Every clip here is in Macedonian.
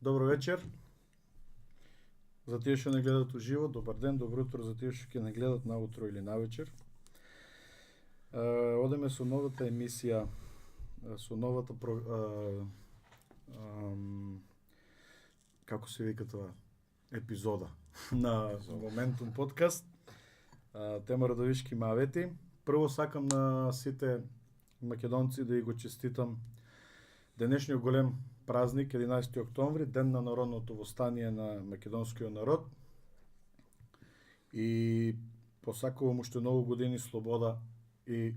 Добро вечер. За тие што не гледат уживо, добар ден, добро утро за тие што ќе не гледат наутро или навечер. Одеме со новата емисија, со новата како се вика тоа, епизода на Моментум подкаст. Тема Радовишки мавети. Прво сакам на сите македонци да и го честитам денешниот голем празник, 11 октомври, ден на народното востание на македонскиот народ. И посакувам уште многу години слобода и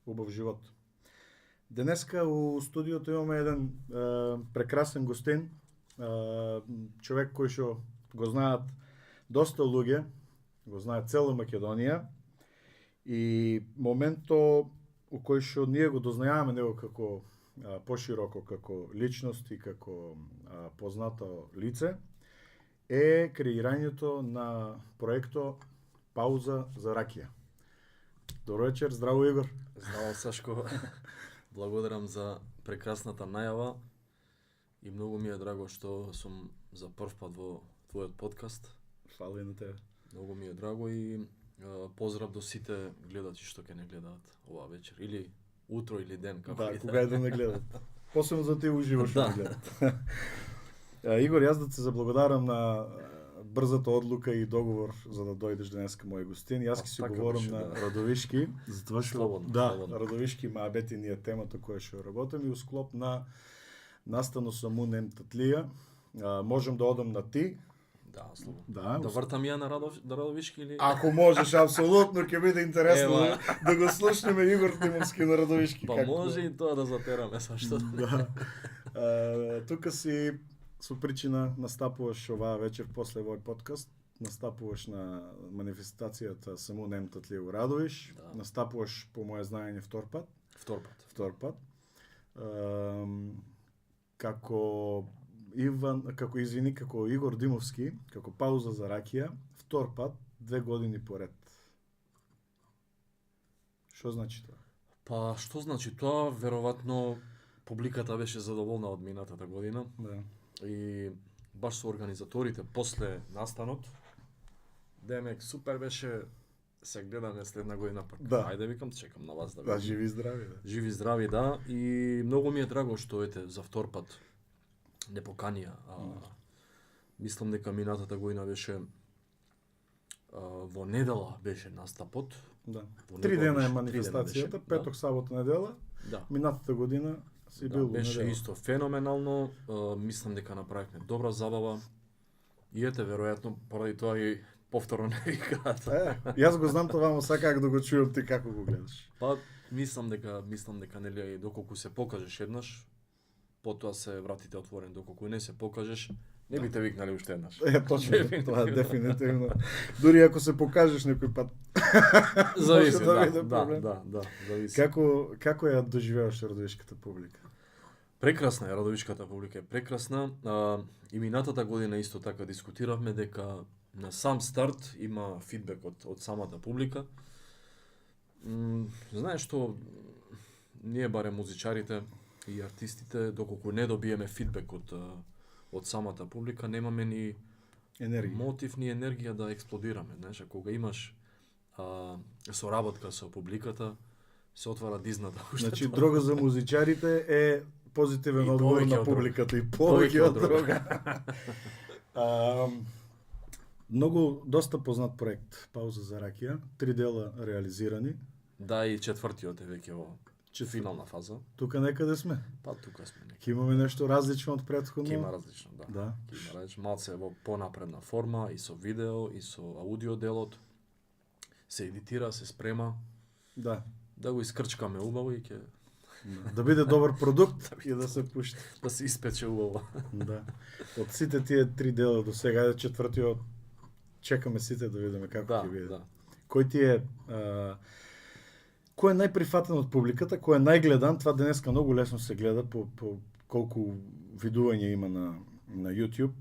убав живот. Денеска у студиото имаме еден прекрасен гостин, човек кој што го знаат доста луѓе, го знаат цела Македонија, и моменто у кој што ние го дознајаваме него како пошироко како личност и како познато лице е креирањето на проекто Пауза за ракија. Добро вечер, здраво Игор. Здраво Сашко. Благодарам за прекрасната најава и многу ми е драго што сум за прв пат во твојот подкаст. Фала и на тебе. Многу ми е драго и поздрав до сите гледачи што ќе не гледаат оваа вечер или утро или ден, како да, кога е да не гледат. Посебно за тие уживо што да. не гледат. Игор, јас да се заблагодарам на брзата одлука и договор за да дојдеш денеска мој гостин. Јас ќе си така говорам беше, на да. Радовишки, затоа што Слободно. Радовишки маабети ни е темата која што работам и у склоп на настано саму нем татлија. Можам да одам на ти. Да, слободно. Да вртам ја на Радовишки или ако можеш, апсолутно ќе биде интересно Ема. да го слушнеме Игор Тимовски на Радовишки. па може и тоа да затераме Сашто. Да. Тука си со причина настапуваш оваа вечер после овој подкаст, настапуваш на манифестацијата Саму нем татлија у Радовиш, Да. настапуваш по моје знаење втор пат. Втор пат. Како Игор Димовски, како Пауза за ракија, втор пат, 2 години поред. Што значи тоа? Па што значи тоа? Веројатно публиката беше задоволна од минатата година. Да. И баш со организаторите после настанот, демек супер беше, се гледаме следна година пак. Да. Ајде викам, чекам на вас да Да, видам. живи и здрави, да. Живи здрави, да. И многу ми е драго што ете за втор пат не поканија. Мислам дека минатата година беше во недела беше настапот. Да. Во 3 недела дена е беше, манифестацијата, 3 дена беше, петок, сабота, недела. Да. Минатата година си Да, бил беше недела. исто феноменално, мислам дека направивме добра забава. И ете веројатно поради тоа и повторно не викаат. Јас го знам това, но саках да го чујам ти како го гледаш. Па мислам дека нели доколку се покажеш еднаш, потоа се вратите отворен, доколку не се покажеш, не би те викнали уште еднаш. Точно, Дефинитивно. тоа дефинитивно. Дури ако се покажеш некој пат. Зависи, може да биде да, проблем. да, зависи. Како ја доживеаш радовишката публика? Прекрасна е радовишката публика, е прекрасна. И минатата година исто така дискутиравме дека на сам старт има фидбек од самата публика. Знаеш што, ние барем музичарите и артистите, доколку не добиеме фидбек од самата публика, немаме ни Енергија. мотив ни енергија да експлодираме. Знаеш, кога имаш соработка со публиката, се отвара дизната. Значи, дрога за музичарите е позитивен И одговор повеќе на од друга. публиката и Повеќе повеќе од од друга. Многу доста познат проект Пауза за ракија, 3 дела реализирани. Да, и четвртиот е веќе во финална фаза. Тука некаде сме. Па тука сме неки. Ќе имаме нешто различно од претходно. Ќе има различно, да. Да. Ќе има различно, малце во понапредна форма и со видео и со аудио делот. Се едитира, се спрема, Да. да го искрчкаме убаво и ќе Да биде добар продукт и да се пушти. да се испече убаво. Да. Од сите тие 3 дела до сега, ајде четвртиот, чекаме сите да видиме како Да, ќе биде. да. Кој ти е кој е најприфатен од публиката, кој е најгледан, това денеска многу лесно се гледа по колку видување има на YouTube.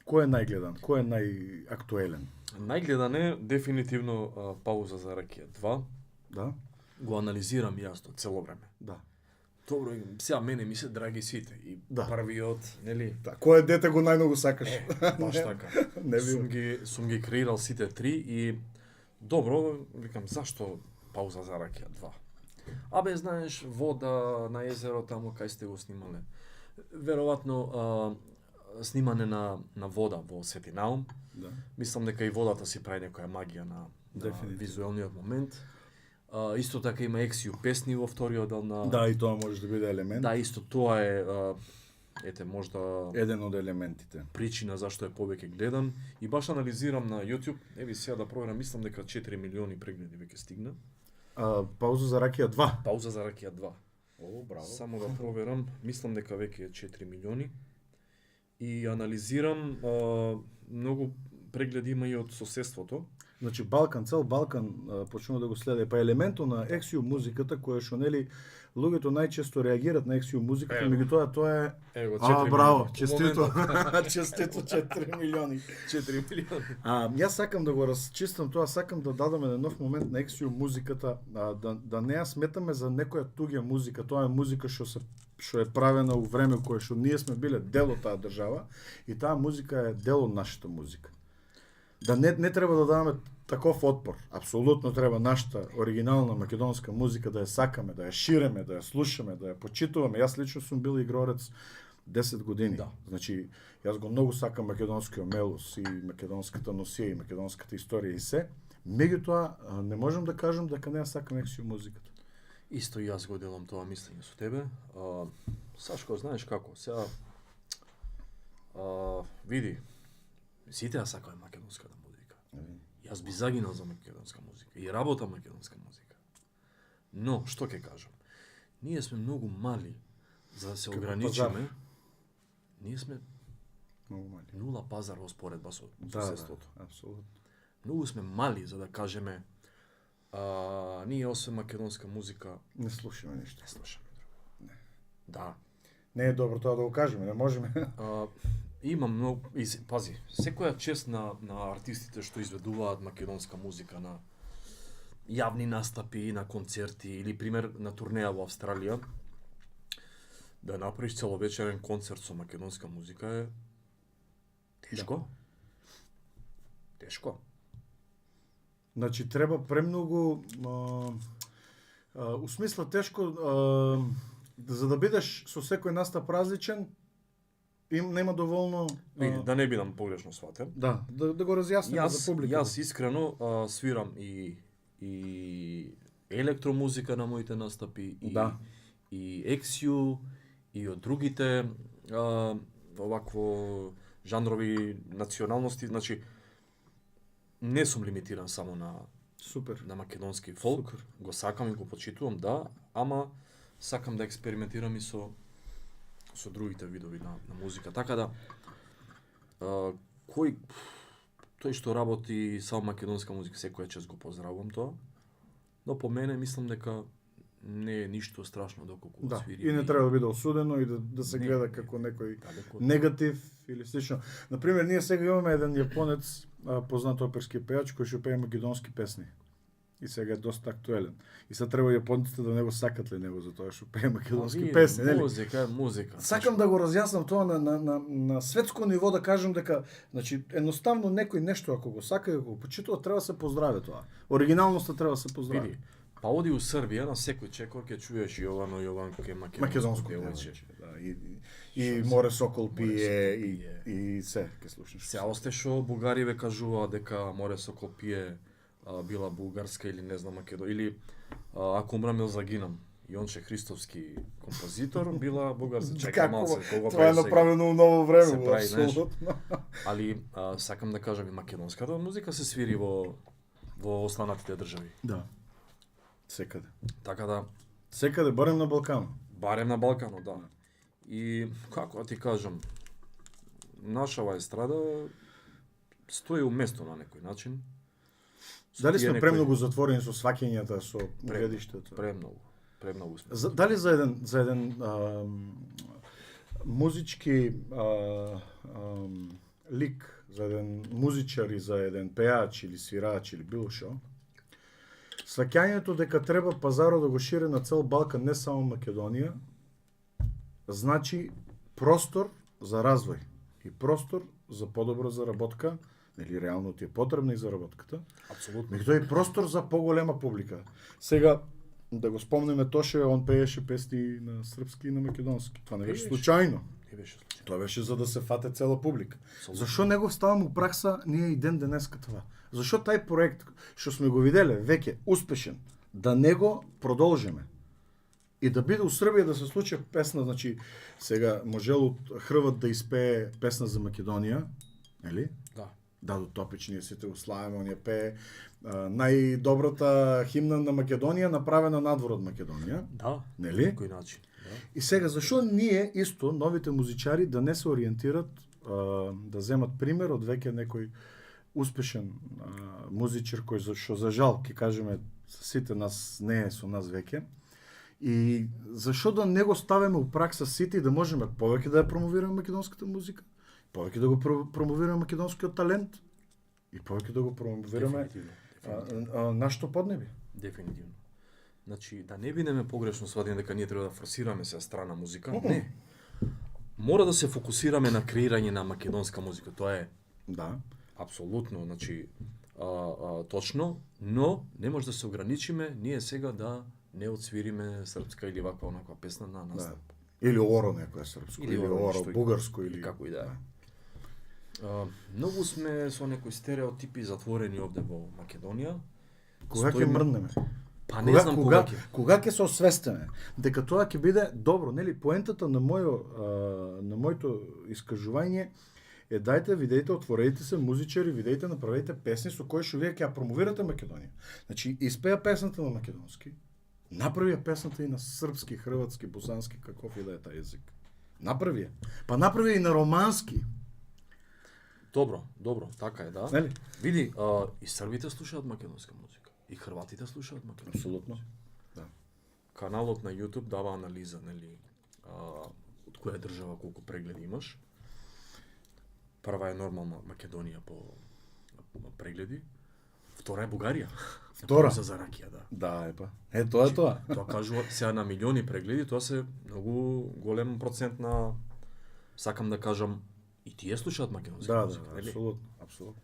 Кој е најгледан? Кој е најактуелен? Најгледан е дефинитивно Пауза за ракија 2. Да? Го анализирам јас тоа цело време. Да. Добро, сега мене ми се драги сите. И Да. првиот, нели? Кој дете го најмногу сакаш? Баш така. Не Сум ги креирал сите три и добро, викам, зашто пауза за ракија 2? Абе, знаеш, вода на езеро таму кај сте го снимале. Веројатно снимане на вода во Светинаум. Да. Мислам дека и водата си прави некоја магија на Дефинитивно. визуелниот момент. Исто така има ексију песни во вториот дел на... Да, и тоа може да биде елемент. Да, исто тоа е, ете, можда Еден од елементите. причина зашто е повеќе гледан. И баш анализирам на YouTube, еви сега да проверам, мислам дека 4 милиони прегледи веќе стигна. Пауза за ракија 2. Пауза за ракија 2. О, браво. Само да проверам, мислам дека веќе е 4 милиони. И анализирам, многу прегледи има и од соседството. Значи Балкан, цел Балкан почнува да го следи. Па елементот на ексију музиката која што нели луѓето најчесто реагираат на ексију музиката, Ево. меѓутоа тоа е Ево, 4 браво, милиони. честито. Моментот. Честито 4 милиони. 4 милиони. Јас сакам да го расчистам тоа, сакам да дадам еден нов момент на ексију музиката, да не ја сметаме за некоја туѓа музика, тоа е музика што е правена у време кое што ние сме биле дел од таа држава и таа музика е дел од нашата музика. Да не треба да даваме таков отпор. Апсолутно треба нашата оригинална македонска музика да ја сакаме, да ја ширеме, да ја слушаме, да ја почитуваме. Јас лично сум бил игрорец 10 години. Да. Значи, јас го многу сакам македонскиот мелос и македонската носија и македонската историја и се. Меѓутоа, не можам да кажам дека не ја сакам ексију музиката. Исто и јас го делам тоа мислење со тебе. Сашко, знаеш како, сега види, сите ја сакаме македонската музика. Јас би загинал за македонска музика и работам македонска музика. Но, што ќе кажам? Ние сме многу мали за да се Како ограничиме. пазар. Ние сме Многу мали. нула пазар во споредба со Да, соседството. апсолутно. Многу сме мали за да кажеме ние освен македонска музика Не слушаме ништо. не слушаме друго. Не. Да. Не е добро тоа да го кажеме, не можеме. Има многу пази, секоја чест на артистите што изведуваат македонска музика на јавни настапи, на концерти или пример на турнеја во Австралија, да направиш целовечерен концерт со македонска музика е тешко. Тешко. Значи треба премногу у смисла тешко за да бидеш со секој настап различен, нема доволно Види, да не бидам погрешно сватен. да го разјасниме за публиката. Јас искрено свирам и електромузика на моите настапи Да. и ексију и од другите овакво жанрови националности, значи не сум лимитиран само Супер. на македонски фолк, Супер. го сакам и го почитувам, да, ама сакам да експериментирам и со другите видови на музика. Така да тој што работи само македонска музика, секоја чест го поздравувам тоа. Но по мене мислам дека не е ништо страшно доколку Да, свири. и не треба да биде осудено и да се Не, гледа не. како некој Далеко. негатив или слично. Например, ние сега имаме еден јапонец, познат оперски пејач кој што пее македонски песни. И сега е доста актуелен. И сега треба јапонците да не го сакат ли него за тоа што пее македонски песни, нели? Музика е музика. Сакам да го разјаснам тоа на светско ниво, да кажам дека, значи, едноставно некој нешто ако го сака и го почитува, треба да се поздрави тоа. Оригиналноста треба да се поздрави. Види, па оди у Србија на секој чекор ќе чуеш Јовано Јованке Македонско певаче. да, и Море Сокол пие и се ќе слушнеш. Се осте што бугари ве кажуваат дека Море Сокол пие била бугарска или не знам Македонија или ако умрам или загинам. Јонче Христовски композитор била бугарска. Чекај малце, кога тоа е сега. направено у ново време, Се прави, знаеш. апсолутно. Али сакам да кажам и македонската музика се свири во останатите држави. Да. Секаде. Така да Секаде, барем на Балканот. барем на Балканот, да. И како да ти кажам, нашава естрада стои у место на некој начин. Дали Тие сме некои- премногу затворени со сваќањата, со гледиштето? Премногу сме. Дали за еден музички лик, за еден музичар и за еден пеач или свирач или било шо, сваќањето дека треба пазарот да го шири на цел Балкан, не само Македонија, значи простор за развој и простор за подобра заработка, нели реално ти е потребна и заработката. Апсолутно. Меѓутоа и простор за поголема публика. Сега да го спомнеме Тоше, он пееше песни на српски и на македонски. Това не беше случајно. Не беше случај. Тоа беше за да се фате цела публика. Апсолутно. Зашо не го ставам у пракса ние и ден денеска това? Зашо тај проект што сме го виделе веќе успешен, да не го продолжиме? И да биде у Србија да се случи песна, значи сега можело Хрват да испее песна за Македонија, нели? Да. Дадо Топич, ние сите го славиме, он ја пее најдобрата химна на Македонија, направена надвор од Македонија, Да. нели? На кој начин? Да. И сега, зашо ние исто, новите музичари, да не се ориентират, да земат пример од веќе некој успешен музичар кој што за жал, ќе кажеме, сите нас не е со нас веќе. И зашо да не го ставиме у пракса сите и да можеме повеќе да ја промовираме македонската музика, повеќе да го промовираме македонскиот талент и повеќе да го промовираме Дефинитивно. нашето поднеби. Дефинитивно. Значи, да не бидеме погрешно свадени дека ние треба да форсираме се страна музика, не. Мора да се фокусираме на креирање на македонска музика. Тоа е Да. апсолутно, значи, точно, но не може да се ограничиме ние сега да не отсвириме српска или ваква онаква песна на настап. Да. Или оро некоја српско, или оро нешто, бугарско, или како и да е. Многу сме со некои стереотипи затворени овде во Македонија. Кога ќе Стоиме- мрднеме? Па не знам кога ќе. Кога ќе се освестиме дека тоа ќе биде добро, нели? Поентата на моето искажување е дајте, видејте, отворете се музичари, видејте, направете песни со кои што вие ќе ја промовирате Македонија. Значи, испеја песната на македонски, направи ја песната и на српски, хрватски, босански, каков и да е тај език. Направи ја. Па направи и на романски, Добро, така е, да. нели? Види, и србите слушаат македонска музика, и хрватите слушаат македонска. Апсолутно. Да. Каналот на YouTube дава анализа, нели, од која држава колку прегледи имаш. Прва е нормална Македонија по прегледи. Втора е Бугарија. Втора? За ракија, да. Да, епа. Тоа е тоа. Тоа кажува сега на милиони прегледи, тоа се многу голем процент на, сакам да кажам, и тие слушаат македонска Да, музика, да, нели? апсолутно, апсолутно.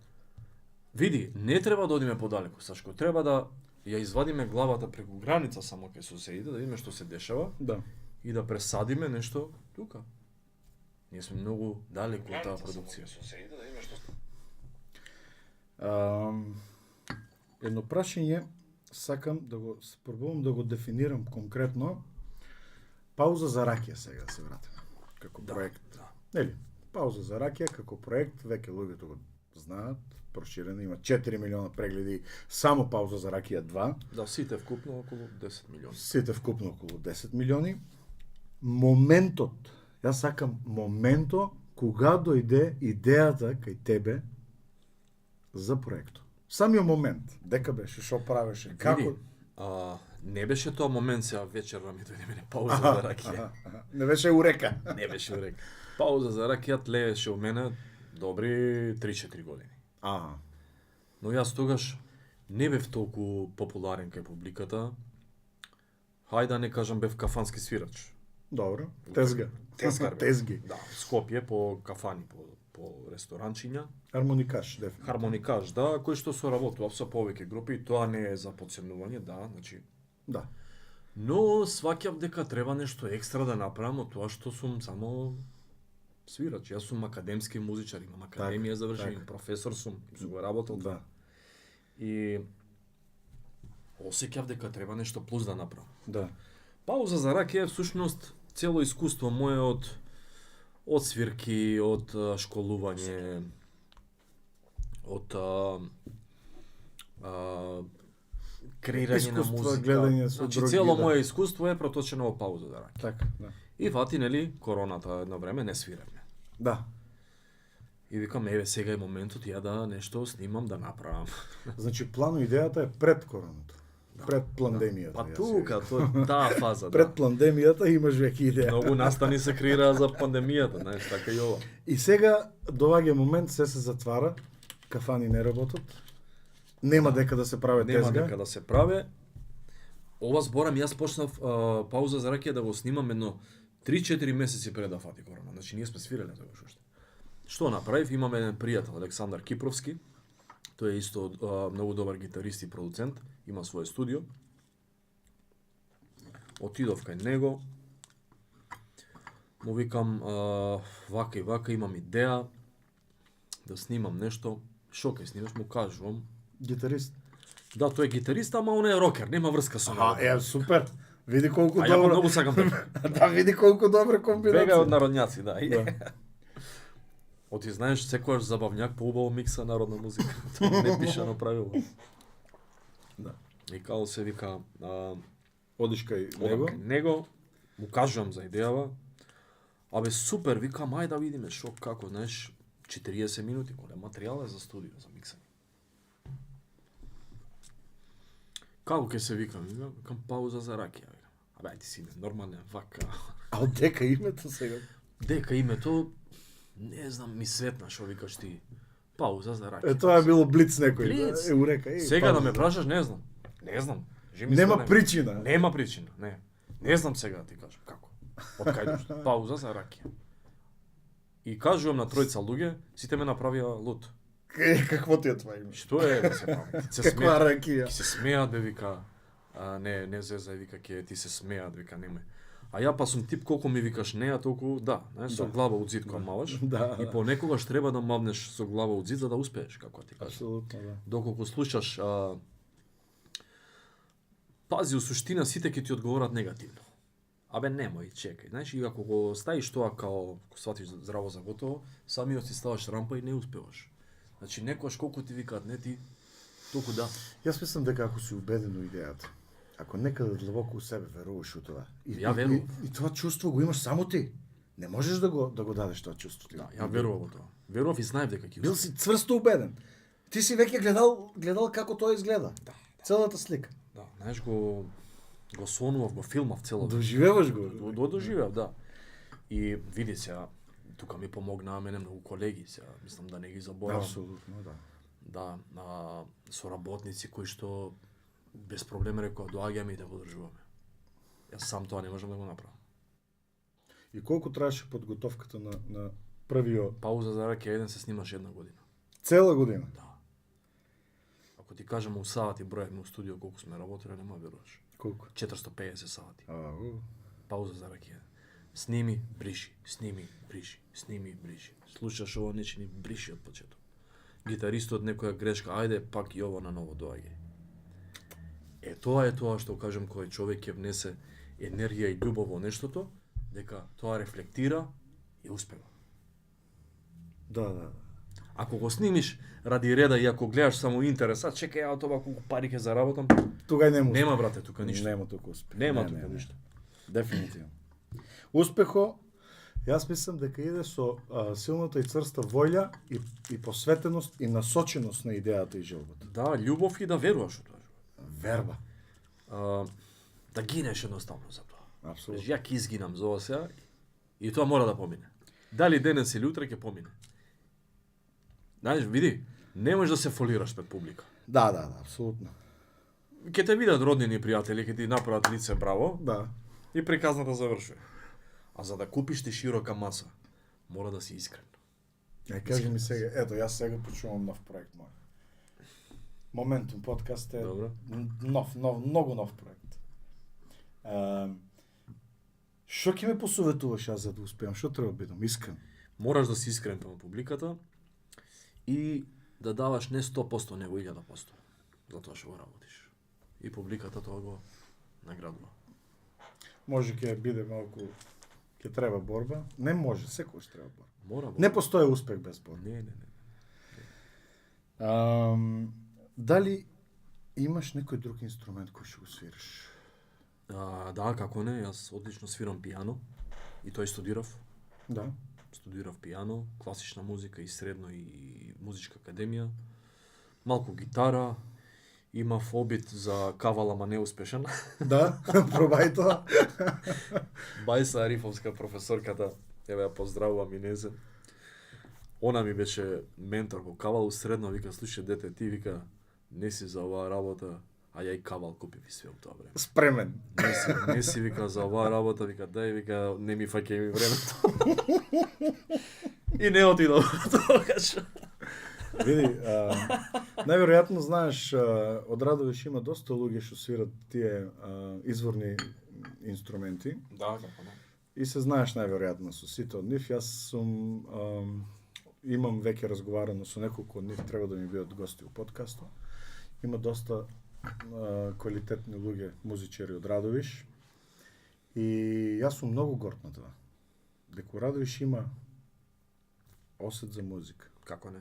Види, не треба да одиме подалеку, Сашко, треба да ја извадиме главата преку граница само кај соседите, да видиме што се дешава Да. и да пресадиме нешто тука. Ние сме многу далеку од таа продукција. Едно прашање сакам да го пробувам да го дефинирам конкретно. Пауза за ракија сега да се вратиме како проект. Да. Нели? Пауза за ракија како проект, веќе луѓето го знаат, проширено, има 4 милиона прегледи, само Пауза за ракија 2. Да, сите вкупно околу 10 милиони. Сите вкупно околу 10 милиони. Моментот, јас сакам моменто кога дојде идејата кај тебе за проектот. Самиот момент, дека беше, што правеше, како... Види, не беше тоа момент сега вечерва ми дојде мене пауза за ракија. Не беше урека. Не беше урек. Пауза за ракија тлееше у мене добри 3-4 години. Но јас тогаш не бев толку популарен кај публиката. Хајде да не кажам бев кафански свирач. Добро. Тезга. Тезгар бев. Тезги. Да, Скопје по кафани, по ресторанчиња. Хармоникаш, дефинитивно. Хармоникаш, да, кој што соработува со повеќе групи, и тоа не е за потценување, да, значи. Да. Но сваќав дека треба нешто екстра да направам од тоа што сум само свирач. Јас сум академски музичар, имам академија завршен, така. професор сум, сум го работел. Да. И осеќав дека треба нешто плюс да направам. Да. Пауза за ракија е всушност цело искуство мое од свирки, од школување, од креирање на Искуство, музика. гледање со Значи други, цело да. мое искуство е проточено во пауза за ракија. Така, да. И фати, нели, короната едно време не свиревме. Да. И викам, еве сега е моментот ја да нешто снимам, да направам. Значи, плано идејата е пред короната. Пред пандемијата. Па јас тука, викам. таа фаза, Пред да. пандемијата имаш веќе идеја. Многу настани се креираа за пандемијата, знаеш, така и ова. И сега доаѓа момент, се затвара, кафани не работат, нема дека да се прави Нема тезга. дека да се праве. Ова зборам, јас почнав пауза за ракија да го снимам едно 3-4 месеци пред да фати корона. Значи ние сме свиреле тогаш уште. Што направив? Имаме еден пријател, Александар Кипровски. Тој е исто многу добар гитарист и продуцент, има свое студио. Отидов кај него. Му викам вака и вака имам идеја да снимам нешто. Шо ќе снимаш? Му кажувам. Гитарист. Да, тој е гитарист, ама он е рокер, нема врска со него. Супер. Види колку А ја добро. многу сакам така. Да, види колку добра комбинација. Бега од народњаци, да. Да. Оти знаеш, секојаш забавњак поубаво микса народна музика. Тоа не пишано правило. Да. И као се вика, Одиш кај одам него. кај него, му кажувам за идејава. Абе супер, викам, ај да видиме шо, како, знаеш, 40 минути, голем материјал е за студио, за миксање. Како ќе се викам? Викам пауза за ракија. Викам. Абе, ајде си нормален, вака. А од дека името сега? Дека името, не знам, ми светна шо викаш ти. Пауза за ракија. Тоа е било блиц некој. Блиц. Урека. Сега да ме прашаш, не знам. Не знам. Кажи ми Нема се, причина. Нема причина, не. Не знам сега да ти кажам како. Од кај дошто? Пауза за ракија. И кажувам на тројца луѓе, сите ме направија лут. Какво ти е тоа име? Што е да се прави? Ти се Каква смеат. ракија? Ти се смеат бе вика. Не зезај вика ќе ти се смеат вика неме. А ја па сум тип колку ми викаш не, а толку да, знаеш, со Да. глава од зид кога маваш. Да. И понекогаш треба да мавнеш со глава од зид за да успееш, како ти кажам. Апсолутно, да. Доколку слушаш пази, у суштина сите ќе ти одговорат негативно. Абе немој, чекај. Знаеш, и ако го ставиш тоа као, ако сватиш здраво за готово, самиот си ставаш рампа и не успеваш. Значи, некојаш колку ти викаат не ти, толку да. Јас мислам дека ако си убеден во идејата, ако некаде длабоко у себе веруваш у тоа, Ја верувам. и тоа чувство го имаш само ти. Не можеш да го дадеш тоа чувство ти. Да, ја верувам во тоа. Верував и знаев дека ќе Бил успеам. си цврсто убеден. Ти си веќе гледал како тоа изгледа. Да. Целата слика. Да, знаеш го сонував, го филмав цело. Доживеваш го. Доживеав, да. И види сега, тука ми помогнаа мене многу колеги, сега мислам да не ги заборавам. Апсолутно, да. Да, соработници кои што без проблем рекоа доаѓаме и да го одржуваме. Јас сам тоа не можам да го направам. И колку траеше подготовката на првиот Пауза за ракија еден се снимаше една година. цела година? Да. Ако ти кажам у сати броевме у студио колку сме работеле, нема веруваш. Колку? 450 сати. Ау. Пауза за ракија. Сними, бриши, сними, бриши, сними, бриши. Слушаш ово нече ни бриши од почеток. Гитаристот некоја грешка, ајде пак и ово на ново доаѓа. Тоа е тоа што кажам кој човек ќе внесе енергија и љубов во нештото, дека тоа рефлектира и успева. Да. Ако го снимиш ради реда и ако гледаш само интерес, чекај ја тоа колку пари ќе заработам, Тука нема. нема брате тука ништо. Нема тука успех. Нема тука ништо. Дефинитивно. Успехо, јас мислам дека иде со силната и црста волја и посветеност и насоченост на идејата и желбата. Да, љубов и да веруваш во тоа. Верба. Да гинеш едноставно за тоа. Апсолутно. Ја ќе изгинам за ова сега и тоа мора да помине. Дали денес или утре ќе помине. Знаеш, види, не можеш да се фолираш пред публика. Да, апсолутно. Ќе те видат роднини и пријатели, ќе ти направат лице браво Да. и приказната завршува. А за да купиш ти широка маса, мора да си искрен. Кажи ми сега, ето, јас сега почувам нов проект мој. Моментум подкаст е Добро. многу нов проект. Што ќе ме посоветуваш јас за да успеам? Што треба да бидам? Искрен. Мораш да си искрен према публиката и да даваш не 100%, него 1000% за тоа што го работиш. И публиката тоа го наградува. Може ќе биде малку, ќе треба борба. Не може, секојаш треба борба. Мора. Не постои успех без борба. Не. Дали имаш некој друг инструмент кој ќе го свириш? Да, како не, јас одлично свирам пијано и тој студирав. Да. Студирав пијано, класична музика и средно и музичка академија. Малку гитара, имав обид за кавал, ама неуспешен. Да, пробај тоа. Бајса Арифовска професорката, еве ја поздравувам и незен. Она ми беше ментор во кавал, средно вика, слушај дете, ти вика, не си за оваа работа, А ја и кавал купив и све у тоа време. Спремен. Не си вика за оваа работа, вика дај, вика не ми фаќај ми времето. И не отидов тогаш. Види, најверојатно знаеш, од Радовиш има доста луѓе што свират тие изворни инструменти. Да, како не. И се знаеш најверојатно со сите од нив. Јас сум имам веќе разговарано со неколку од нив, треба да ми бидат гости у подкастот. Има доста квалитетни луѓе, музичари од Радовиш. И јас сум многу горд на тоа. Дека у Радовиш има осет за музика. Како не?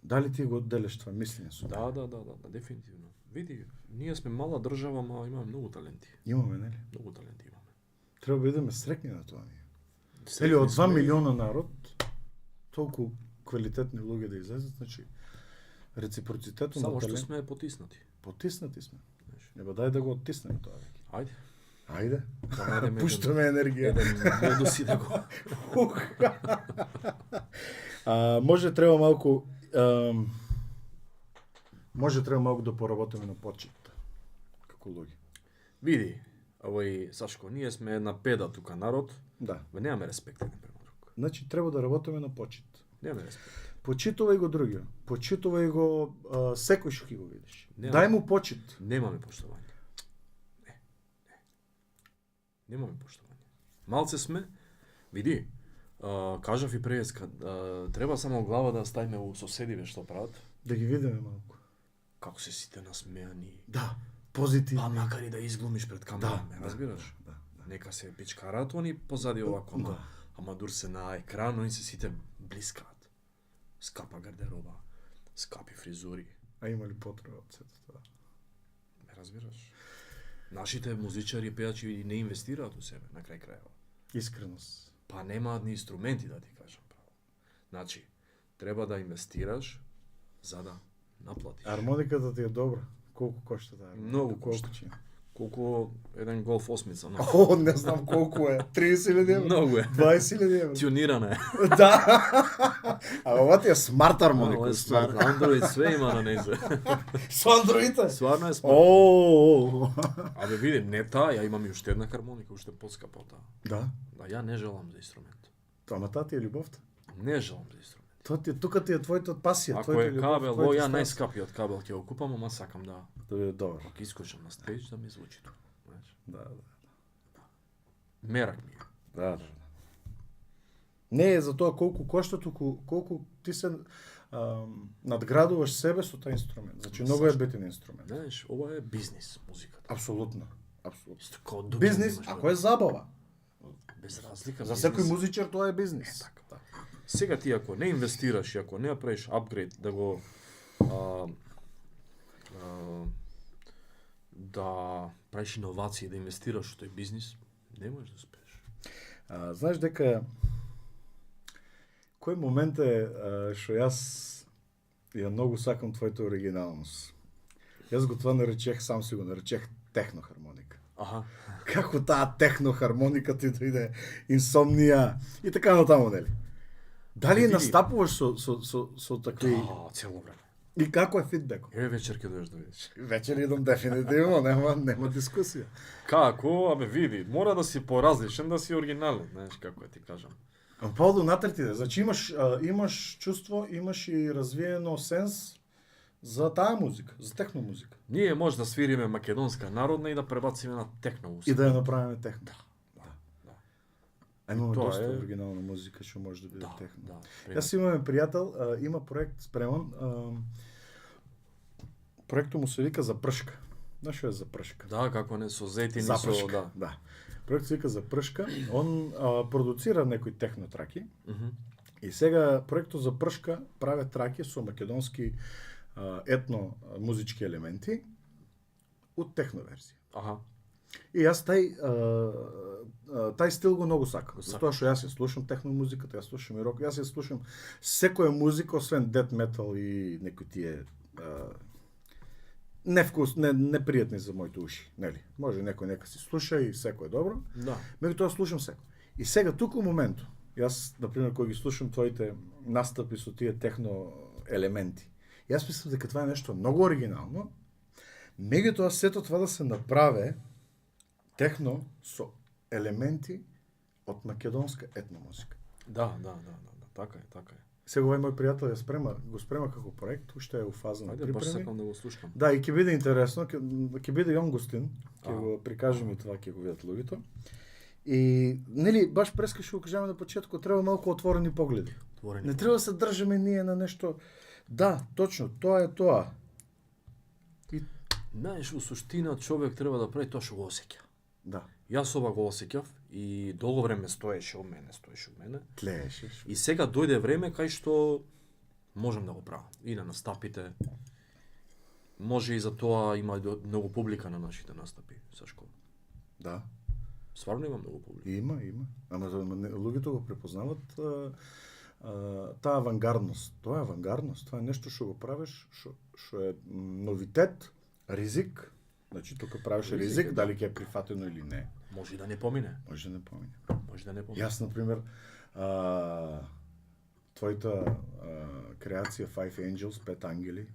Дали ти го делиш това мислење со Да, дефинитивно. Види, ние сме мала држава, ма имаме многу таленти. Имаме, нели? Многу таленти имаме. Треба да бидеме срекни на тоа ние. Или од 2 милиона народ, толку квалитетни луѓе да излезат, значи реципроцитетот Само на што талент. сме потиснати. Потиснати сме. Знаеш. Небо дај да го оттиснеме тоа веќе. Ајде. Ајде. Да најдеме Пуштаме енергија. еден модус и да го... Може треба малку да поработиме на почит како луѓе. Види, овој Сашко, ние сме една педа тука народ, Да. немаме респект еден према друг. Значи треба да работиме на почит. Немаме респект. Почитувај го другиот. Почитувај го секој што ќе го видиш. Нема. Дај му почит. Немаме поштовање. Не. Немаме поштовање. Малце сме, види, кажав и преска, треба само глава да ставиме у соседиве што прават. Да ги видиме малку. Како се сите насмеани. Да. Позитивно. Па макар и да изглумиш пред камера, Да, ме разбираш? Да. Нека се пичкараат они позади овако, Да. ама дур се на екран, они се сите блискаат. Скапа гардероба, скапи фризури, А има ли потреба од сето тоа? ме разбираш? Нашите музичари и пејачи и не инвестираат у себе, на крај крајава. Искреност. Па немаат ни инструменти, да ти кажам право. Значи, треба да инвестираш за да наплатиш. Хармониката ти е добра. Колку кошта таа? Многу Колку кошта. чина? Колку еден голф осмица, но О, не знам колку е. 30.000 евра? многу е. 20.000 евра? Тюнирана е. Да. А ова ти е смарт Ова хармоника. е смарт. Android све има на незе. Со андроите? Стварно е смарт. О. Абе види, не таа, ја имам и уште една хармоника, уште поскапа од таа. Да. Да, ја не желам за инструмент. Ама таа ти е љубовта. Не желам за инструмент. Тоа ти тука ти е твојата пасија, Ако твојата е љубов, кабел, твојата во ја страст. најскапиот кабел ќе го купам, ама сакам да Да биде добар. ако искочам на стејдж да ми звучи тоа. Знаеш? Да. Мерак ми е. Да. Не е за тоа колку кошта, туку колку ти се надградуваш себе со тај инструмент. Значи многу е битен инструмент. Знаеш, ова е бизнис, музиката. Апсолутно. Апсолутно. Исто како дуѓе Бизнес, немаш ако е забава. без разлика. За бизнес. секој музичар тоа е бизнес. Така. Сега ти ако не инвестираш и ако не направиш апгрейд да го да правиш иновации, да инвестираш во тој бизнис, не можеш да успееш. Знаеш дека кој момент е што јас ја многу сакам твојата оригиналност. Јас го тоа наречех, сам си го наречех технохармоника. Аха. Како таа технохармоника ти дојде инсомнија и така натаму, нели? Дали Види. настапуваш со такви Цело време. и како е фидбекот? Еве вечер ќе дојдеш да видиш. Вечер идам дефинитивно, нема дискусија. Како? Абе види, мора да си поразличен, да си оригинален, знаеш како ти кажам. Па одунатре ти да, значи имаш чувство, имаш и развиено сенс за таа музика, за техномузика. Ние може да свириме македонска народна и да пребациме на техно И да ја направиме техно. Да. А имаме Тоа доста е- оригинална музика што може да биде техно. Да. Јас имаме пријател, има проект спреман. Проектот му се вика За пршка. Знаеш што е За пршка? Да, како не со зетини За со пршка, да. Проектот се вика За пршка. Он продуцира некои техно траки. Мгм. И сега проектот За пршка праве траки со македонски етно музички елементи од техно верзија. Аха. И јас тај стил го многу сакам. Го сакам. Затоа што јас ја слушам техно музиката, јас слушам и рок, јас ја слушам секоја музика освен дет метал и некои тие непријатни за моите уши, нели? Може некој нека си слуша и секој е добро. Да. Меѓутоа слушам секој. И сега туку моменту, јас на пример кога ги слушам твоите настапи со тие техно елементи, јас мислам дека тоа е нешто многу оригинално, Меѓутоа сето това да се направи техно со елементи од македонска етномузика. Да, така е. Сега овој мој пријател го спрема како проект, уште е у фаза на Ајде, баш припреми. сакам да го слушам. Да, и ќе биде интересно, ќе биде Јон Гостин, ќе А. го прикажеме и това, ќе го видат луѓето. И нели баш прескаше го кажеме на почетокот, треба малку отворени погледи. Отворени. Не треба да се држиме ние на нешто. Да, точно, тоа е тоа. Знаеш, у суштина човек треба да прави тоа што го осеќа. Да, Јас ова го осеќав и долго време стоеше од мене. тлееше. И сега дојде време кај што можам да го правам. И на настапите. Може и за тоа има многу публика на нашите настапи, Сашко. Да, Стварно има многу публика. има. Ама луѓето го препознават таа авангардност. Тоа е авангардност, това е нешто што го правиш, што е новитет, ризик. Значи тука правиш Ризик, ризик, да. дали ќе е прифатено или не. Може и да не помине. Може да не помине. Јас, Јас, например, твојата креација Five Angels, Пет ангели,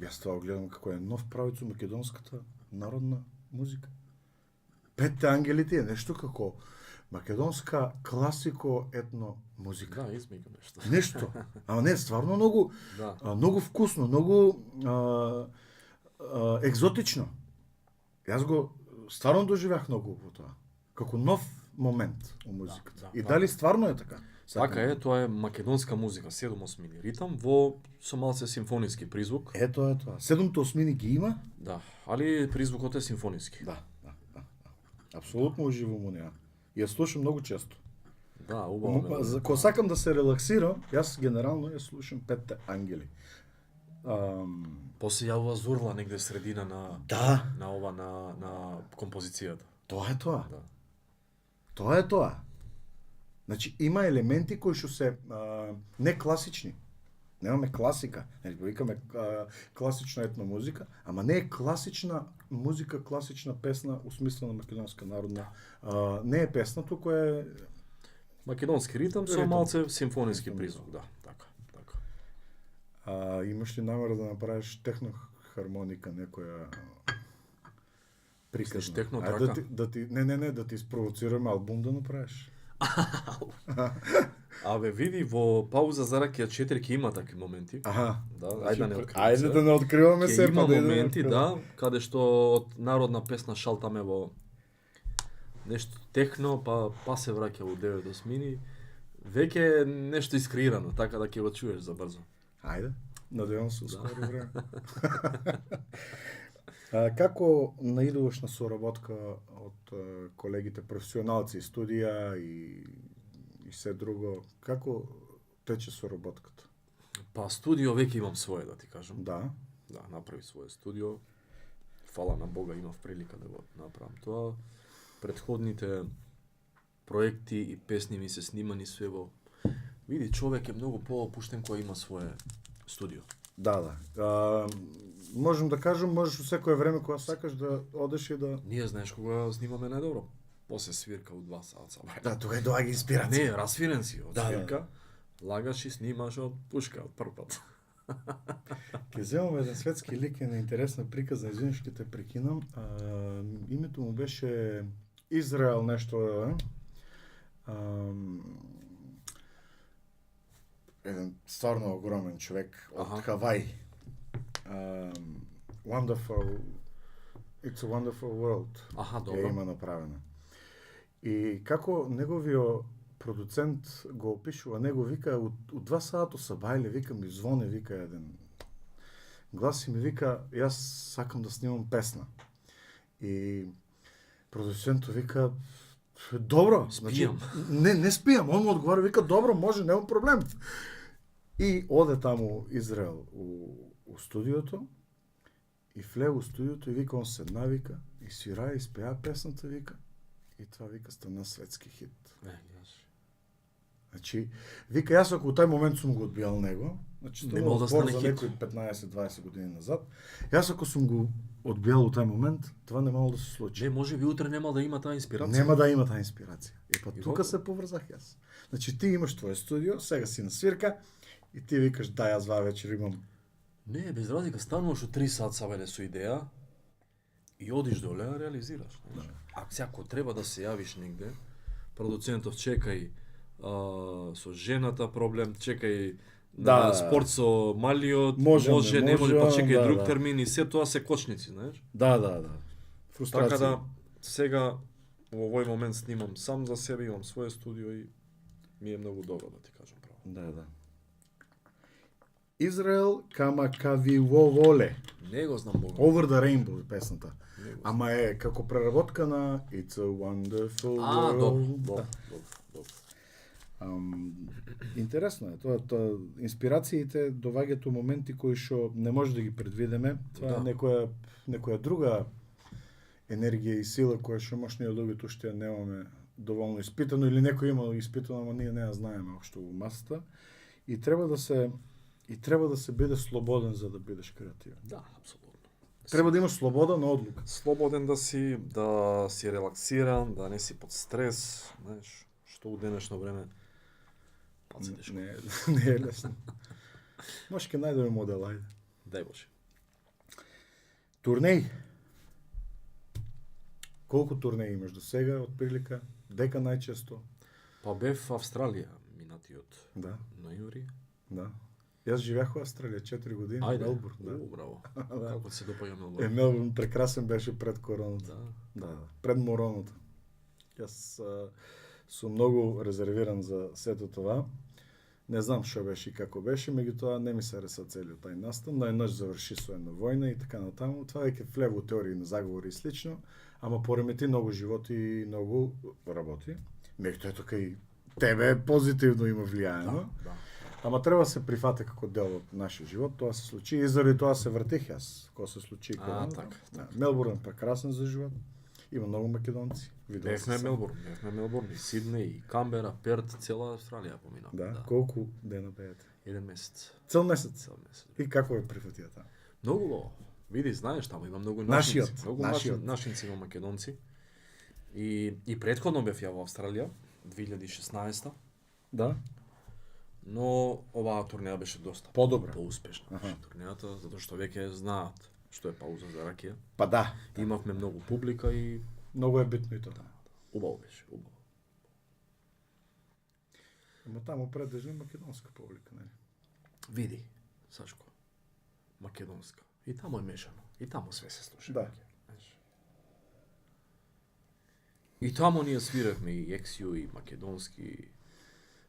јас тоа го гледам како е нов правец у македонската народна музика. Пет ангелите е нешто како македонска класико етно музика. Да, измикам нешто. Нешто. Ама не, стварно многу, Да. многу вкусно, многу екзотично. Јас го стварно доживеах многу во тоа. Како нов момент у музиката. Да, И да. дали стварно е така? Така е, тоа е македонска музика, 7/8 ритам во со малце симфониски призвук. Ето е тоа. 7/8 ги има? Да, али призвукот е симфониски. Да. Апсолутно уживам у неа. Ја слушам многу често. Да, убаво мелодија. Кога сакам да се релаксирам, јас генерално ја слушам Петте ангели. После јавува Зурла негде средина Да, на ова на композицијата. тоа е тоа. Да. Тоа е тоа. Значи има елементи кои што се не класични. Немаме класика, значи го викаме класична етно музика, ама не е класична музика, класична песна у смисла на македонска народна. Не е песна, туку е Македонски ритам со Ритам. малце симфониски призвук, да, така. имаш ли намера да направиш технохармоника некоја приказна? Мислиш техно Ајде трака? да ти спровоцираме албум да направиш. Абе види во пауза за ракија 4 ќе има такви моменти. Аха. Да, ајде да не откриваме. Ајде да не откриваме Ќе се, има да моменти, да, каде што од народна песна шалтаме во нешто техно, па се враќа во 9/8. Веќе е нешто искреирано, така да ќе го чуеш за брзо. Ајде, надевам се скоро време. Како наидуваш на соработка од колегите професионалци, студија и се друго? Како тече соработката? Па студио веќе имам свое, да ти кажам. Да. Да, направи свое студио. Фала на Бога, имав прилика да го направам тоа. Предходните проекти и песни ми се снимани све во... Види, човек е многу поопуштен кој има свое студио. Да. Можем да кажем, можеш во секое време кога сакаш да одеш и да... Ние знаеш кога снимаме најдобро? После свирка у 2 саат. Да, тога е доаѓа инспирација. Не, расфирен си од Да, свирка. Лагаш и снимаш од пушка од прв пат. Ке земам еден светски лик, една интересна приказна, извиниш ке те прекинам. Името му беше Израел нешто, еден стварно огромен човек од Аха. Хавај. Wonderful, It's a Wonderful World. Аха, Ја добро. има направена. И како неговиот продуцент го опишува, него вика, у 2 саато са бајле, вика ми звоне, вика еден глас и ми вика, јас сакам да снимам песна. И продуцентот вика, добро, Спијам. не спијам, он му одговара, вика, добро, може, нема проблем. И оде таму Израел у студиото, и влезе у студиото и вика, он седна, вика, и свира, и спеа песната, вика, и това, вика, стана светски хит. Значи, вика, јас ако у тај момент сум го одбијал него, значи, Не мога да збор стане за хит. некои 15-20 години назад, јас ако сум го одбијал у тај момент, това не мало да се случи. Не, може би утре нема да има таа инспирација. Нема да има таа инспирација. И па И тука вот. се поврзах јас. Значи, ти имаш твое студио, сега си на свирка, и ти викаш, да, јас 2 вечер имам. Не, без разлика, стануваш у 3 сат сабеле со идеја, И одиш доле, а реализираш. Знаеш. А ако треба да се јавиш негде, продуцентов чекај со жената проблем, чекај на спорт со малиот, може, не може, па чекај друг термин и се тоа се кочници, знаеш. Да. Фрустрација. Така да сега во овој момент снимам сам за себе, имам свое студио и ми е многу добро, да ти кажам право. Да. Израел Камакавиловоле. Не го знам Бога. Over the Rainbow е песната. Не го знам. Ама е како преработка на It's a Wonderful World. Добро. Интересно е. Тоа инспирациите доваѓаат у моменти кои што не може да ги предвидиме. Това е некоја друга енергија и сила која што маш ние луѓето уште ја немаме доволно испитано или некој има испитано, ама ние не ја знаеме општо во масата. И треба да се биде слободен за да бидеш креативен. Да, апсолутно. Треба да имаш слобода на одлука. Слободен да си релаксиран, да не си под стрес, знаеш, што у денешно време паци тешко. Не е лесно. Може ке најдеме модел, ајде. Дај Боже. Турнеи. Колку турнеи имаш до сега, отприлика? Дека најчесто? Па бев в Австралија минатиот Да. ноември. Да. Јас живеах во Австралија 4 години, Ајде, Мелбурн, да. браво. Како се допаѓа Мелбурн? Мелбурн прекрасен беше пред короната. Да. Пред мороната. Јас сум многу резервиран за сето това. Не знам што беше и како беше, меѓутоа не ми се хареса целиот тај настан. На еднаш заврши со една војна и така натаму. Това веќе влево у теории на заговори и слично, ама поремети многу животи и многу работи. Меѓутоа тука и тебе позитивно има влијаено. Да. Ама треба да се прифате како дел од нашиот живот, тоа се случи и заради тоа се вртех јас, кога се случи короната. така. Мелбурн е прекрасен за живот. Има многу македонци. Бевме Мелбурн, и Сиднеј, и Камбера, Перт, цела Австралија помина. Да. Колку дена беете? 1 месец. Цел месец. Цел месец. И како е прифатија таа? Многу убаво. Види, знаеш, таму има многу Нашиот, нашинци. Многу нашиот. нашинци има македонци. И претходно бев ја во Австралија, 2016. Да. Но оваа турнеја беше доста Подобра. поуспешна. Аха. Беше турнејата, затоа што веќе знаат што е пауза за ракија. Па да. Имавме многу публика и Многу е битно и тоа. убаво беше, убаво. Ама таму предежно македонска публика, нели? Види, Сашко, македонска. И таму е мешано. И таму све се слуша. Да. Знаеш. И таму ние свиревме и ексио, и македонски.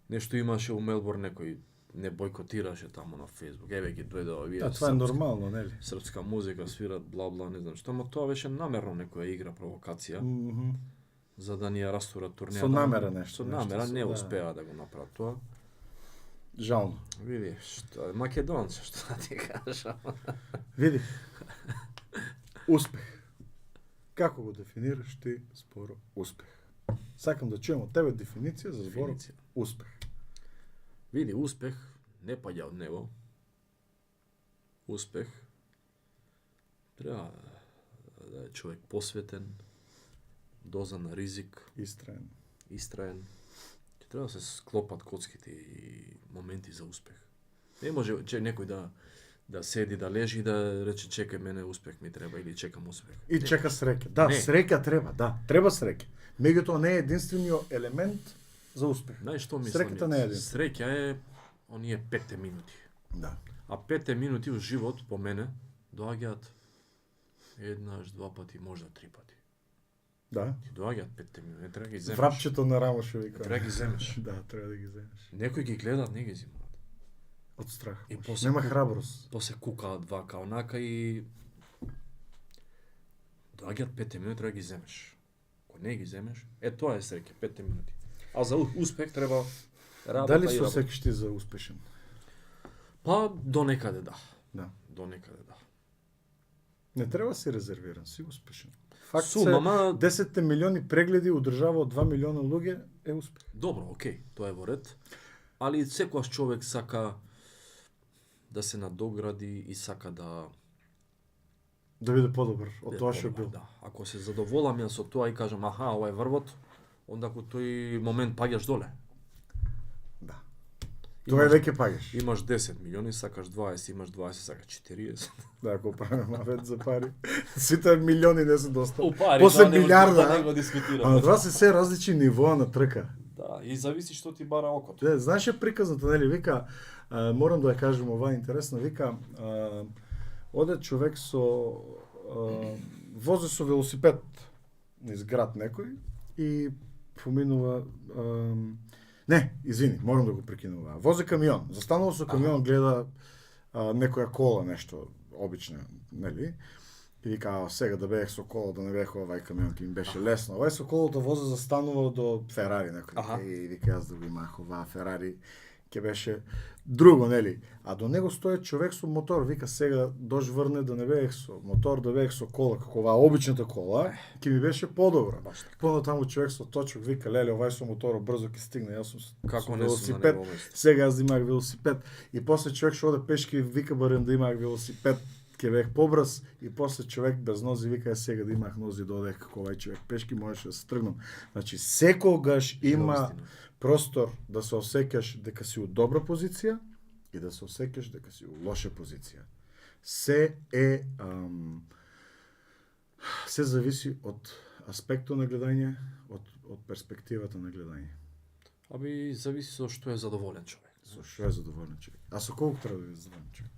Нешто имаше у Мелбурн, некој не бойкотираше таму на Фейсбук. Еве ги дојде овие. Да, това е нормално, нели? Српска музика свират, бла, не знам што, но тоа беше намерно некоја игра, провокација, за да ни ја растурат турнејата. Со намера нешто. Со намера не да. успеа да го направат тоа. Жално. Види, што е македонци, што да ти кажам. Види. Успех. Како го дефинираш ти зборот успех? Сакам да чуем од тебе дефиниција за зборот Дефиниција. успех. Види, успех не паѓа од него. Успех треба да е човек посветен, доза на ризик, Истраен. истраен. Ќе треба да се склопат коцките и моменти за успех. Не може некој да седи, да лежи и да рече чекај мене успех ми треба или чекам успех. И чека среќа. Да, Не. среќа треба, да. Треба среќа. Меѓутоа не е единствениот елемент за успех. Знаеш што мислам? Среќата не е единствена. Среќа е оние 5 минути. Да. А 5 минути у живот по мене доаѓаат еднаш, два пати, можда 3 пати. Да. Ти доаѓаат 5 минути, не треба да ги земеш. Врапчето на рамо што вика. Треба да ги земеш. Да, треба да ги земеш. Некои ги гледаат, не ги земаат. Од страх. И може. после Нема ку- храброст. После кукаат вака, онака и доаѓаат 5 минути, треба да ги земеш. Ако не ги земеш, тоа е среќа, 5 минути. А за успех треба работа Дали и се работа. осекаш ти за успешен? Па до некаде да. Да. До некаде да. Не треба да си резервиран, си успешен. Факт Сум, се, ама 10 милиони прегледи одржава од 2 милиона луѓе е успех. добро, окей, тоа е во ред. Али секојаш човек сака да се надогради и сака да Да биде подобар од тоа што подобар, бил. Да. Ако се задоволам ја со тоа и кажам аха, ова е врвот, онда кога тој момент паѓаш доле. Да. Тоа е веќе пагаш. Имаш 10 милиони, сакаш 20, имаш 20, сакаш 40. Да, ако правиме авет за пари. Сите милиони не се доста. Пари, После да, милиарда. да не го дискутираме. Ама това се се различни нивоа на трка. Да, и зависи што ти бара окото. Знаеш ја приказната, нели, вика, морам да ја кажем, ова е интересно, вика, оде човек со, возе со велосипед низ град некој и поминува, не, извини, морам да го прекинува. Возе камион, застанува со камион, гледа некоја кола, нешто обична, нели? И вика, сега да бех со кола, да не бех овај камион, ки ми беше лесно. Овај со колата возе застанува до Ферари некој. И вика, аз да го имах оваа Ферари, ќе беше друго, нели? А до него стои човек со мотор, вика, сега дош врне да не бех со мотор, да бех со кола, како оваа обичната кола, ќе ми беше подобро. Понатаму човек со точок вика, леле, овај со моторот брзо ќе стигне, јас сум Како со не сум на велосипед. негово место? Сега аз имах велосипед и после човек што оде пешки вика барем да имах велосипед, ќе бех побрз и после човек без нози вика сега да имах нози да одех како овај човек пешки можеше да се тргнам. Значи секогаш има простор да се осеќаш дека си у добра позиција и да се осеќаш дека си у лоша позиција. Се е се зависи од аспектот на гледање, од перспективата на гледање. Аби зависи со што е задоволен човек. Со што е задоволен човек? А со колку треба да е задоволен човек?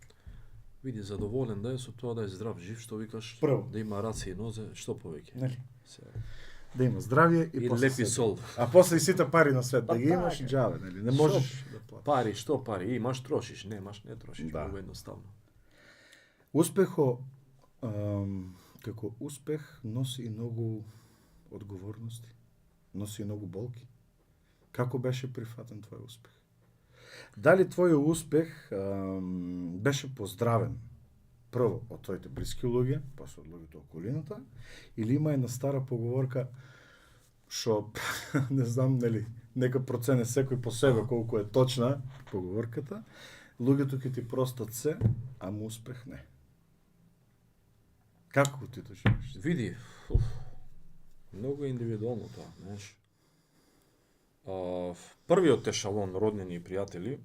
Види, задоволен да е со тоа да е здрав, жив, што викаш, Прво. да има раце и нозе, што повеќе? Нели? Се. Да има здравје И после лепи себе. сол. А после и сите пари на свет, Па да ги имаш така. џаве, нели? Не можеш да платиш. Пари, што пари? Имаш, трошиш, немаш, не трошиш, Да. многу едноставно. Успехо, како успех носи и многу одговорности, носи и многу болки. Како беше прифатен твој успех? Дали твојот успех беше поздравен прво од твоите блиски луѓе, после од луѓето околината, или има една стара поговорка што не знам, нели, нека процене секој по себе колку е точна поговорката, луѓето ќе ти простат се, ама успех не. Како ти доживиш? Види, многу е индивидуално тоа, знаеш. Првиот ешалон роднини и пријатели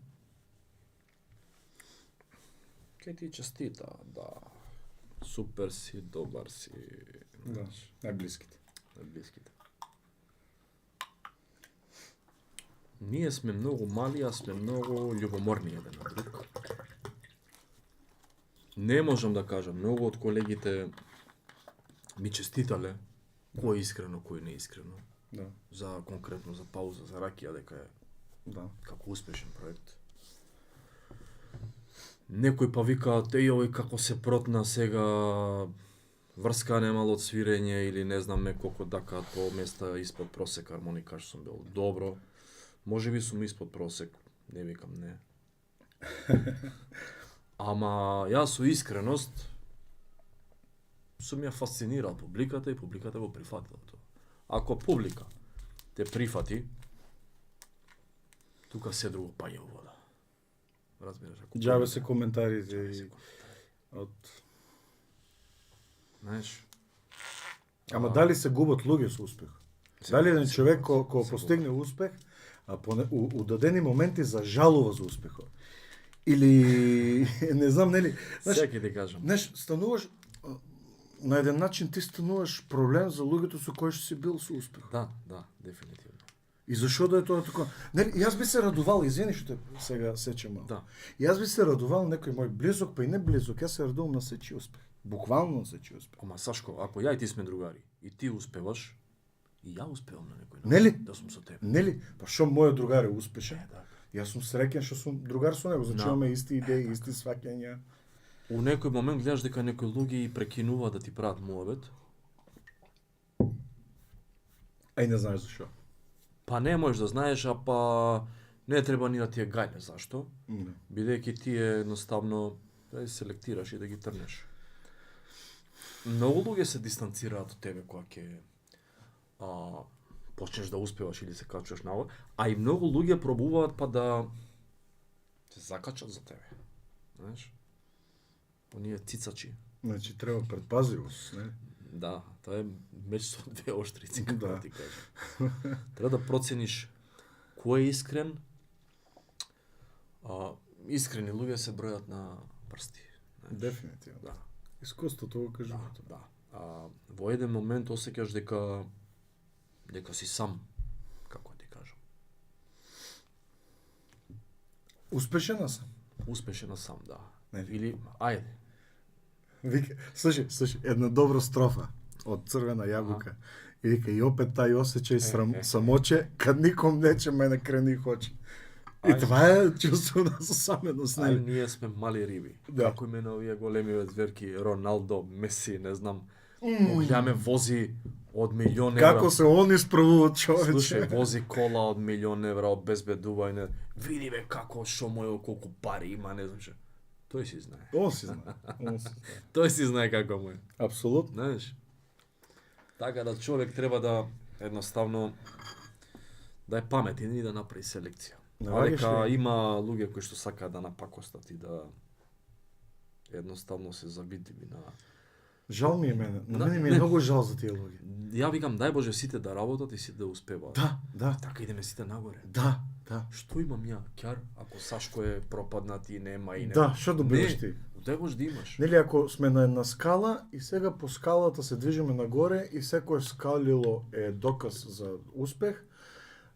ќе ти честита, да, супер си, добар си, Да, најблиските. блиските. Ние сме многу мали, а сме многу љубоморни еден на друг. Не можам да кажам, многу од колегите ми честитале, кој е искрено, кој не е искрено, Да, за конкретно за пауза, за ракија, дека е да. како успешен проект. Некој па вика, овој како се протна сега, врска немало од свирење или не знам колку дакаат по места испод просек хармоника што сум бил добро. Може би сум испод просек, не викам не. Ама јас со искреност сум ја фасцинирал публиката и публиката го прифатила тоа. Ако публика те прифати, тука се друго паѓа во вода. Разбираш, ако Џабе публика- се коментарите џабе и се коментари. од... Знаеш, Ама дали се губат луѓе со успех? Дали еден човек кој се постигне успех, а у дадени моменти зажалува за успехот? Или не знам, нели, знаеш, Сега ќе ти кажам. знаеш, стануваш на еден начин ти стануваш проблем за луѓето со кои што си бил со успех. Да, да, дефинитивно. И зашо да е тоа така? Нели, јас би се радувал, извини што те сега сечам малку. Да. Јас би се радувал некој мој близок, па и не близок, јас се радувам на сечи успех. Буквално на сечи успех. Ама Сашко, ако ја и ти сме другари и ти успеваш, и ја успевам на некој начин. Нели? Да сум со тебе. Нели? Па што мојот другар е успешен? Да. Јас сум среќен што сум другар со него, значи Да. имаме исти идеи, исти сваќања. У некој момент гледаш дека некои луѓе и прекинува да ти прават муабет, Ај не знаеш зашо. па не можеш да знаеш, а па не треба ни да ти е гајле, зашто? Да. Бидејќи ти е едноставно да ги селектираш и да ги трнеш. Многу луѓе се дистанцираат од тебе кога ќе почнеш да успеваш или се качуваш на ова, а и многу луѓе пробуваат па да се закачат за тебе. Знаеш? Оние цицачи. Значи треба предпазливост, не? Да, тоа е меч со двеоштрици, како Да. да ти кажам. Треба да процениш кој е искрен, Искрени луѓе се бројат на прсти. Знаеш. Дефинитивно. Да. Искуството го кажува. Да. Во еден момент осеќаш дека си сам, како ти кажам. Успешен сам. Успешен сам, да. Нели? Или ајде. Вика, слушай, една добра строфа од Црвена јагука. И вика, и опет тај осеќај самоче, кад ником нече мене крени очи. И това е чувство на засаменост, нели? Ние сме мали риби. Да. Како име на овие големи зверки, Роналдо, Меси, не знам. Гледаме вози од милион евра. Како се они справуваат, човече? Слушај, вози кола од милион евра, обезбедување. Види бе како шо мој колку пари има, не знам што. Тој си знае. Он си знае. Тој си знае како му е. Апсолутно. Знаеш? Така да човек треба да едноставно да е паметен и да направи селекција. Наоѓаш Дека ли? има луѓе кои што сакаат да напакостат и да едноставно се завидливи на... Жал ми е мене. На мене ми е Не. многу жал за тие луѓе. Ја викам, дај Боже сите да работат и сите да успеваат. Да. Така идеме сите нагоре. Да. Што имам ја, ќар, ако Сашко е пропаднат и нема и нема? Да, што добиваш Не, ти? Дај Боже да имаш. Нели, ако сме на една скала и сега по скалата се движиме нагоре и секое скалило е доказ за успех,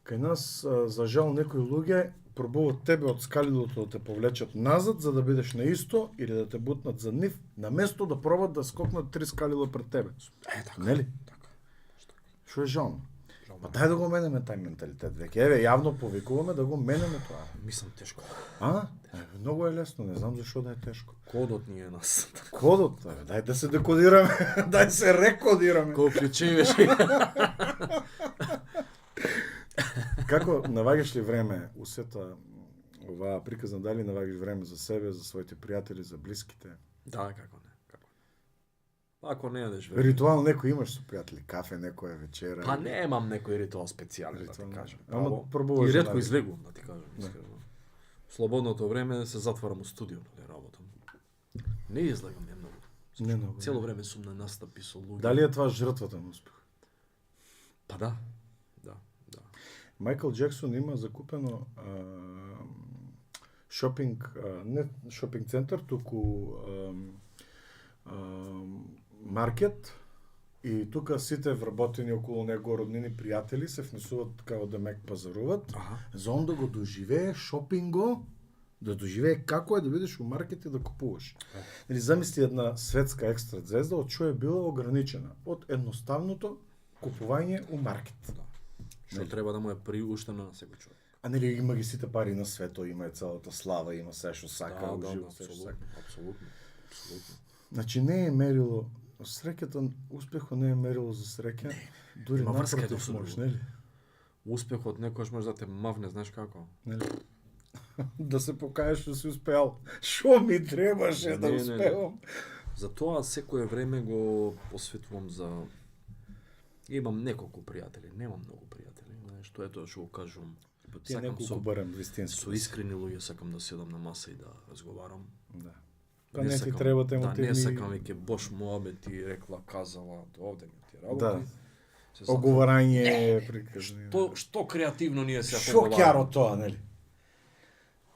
кај нас, за жал, некои луѓе пробуваат тебе од скалилото да те повлечат назад, за да бидеш на исто или да те бутнат за нив, наместо да пробат да скокнат 3 скалила пред тебе. Така. Нели? Така. Што е жално? Жал Па ме. дај да го менеме тај менталитет веќе. Еве, јавно повикуваме да го менеме тоа. Мислам тешко. Многу е лесно, не знам зашо да е тешко. Кодот ни е нас. Кодот, дај да се декодираме, дај се рекодираме. Кој клучеви беше? Како наваѓаш ли време у сета оваа приказна, дали наваѓаш време за себе, за своите пријатели, за блиските? Да, како не. Ако не јадеш време. Ритуал некој имаш со пријатели, кафе некоја вечера? Па немам некој ритуал специјален, да Ритуал, ти кажам. ама Право. пробуваш И да ретко најдеш. излегувам, да ти кажам, искрено. Слободното време се затварам у студио да работам. Не излегам ја многу. Не многу. Цело време сум на настапи со луѓе. Дали е тоа жртвата на успех? Па да. Майкл Джексон има закупено шопинг, не шопинг центар, туку маркет, и тука сите вработени околу него роднини пријатели се внесуваат као да мек пазаруват, Аха. за он да го доживее шопинго, да доживее како е да бидеш у маркет и да купуваш. Или замисли една светска екстра звезда, од што е била ограничена од едноставното купување у маркет. Што треба да му е приуштено на секој човек. А нели има ги сите пари на свето, има и целата слава, има се што сака, ужива се што сака. Апсолутно. Значи не е мерило среќата, успехот не е мерило за среќа. Дури Има врска напротив со можеш, друго. нели? Успехот некојаш може да те мавне, знаеш како? Нели? Да се покажеш што си успеал. Што ми требаше да Не. успеам? Затоа секое време го посветувам за... Имам неколку пријатели, немам многу пријатели, знаеш, тоа е тоа што го кажувам. Тие Сакам неколку барем вистински. со искрени луѓе сакам да седам на маса и да разговарам. Да. Па не ти требате емотивни... Да, не сакам веќе бош моабети, рекла, казала, овде ми ти работи. Да. Се затвора. Оговарање, приказни. Што креативно ние се Шо ќаро тоа, нели?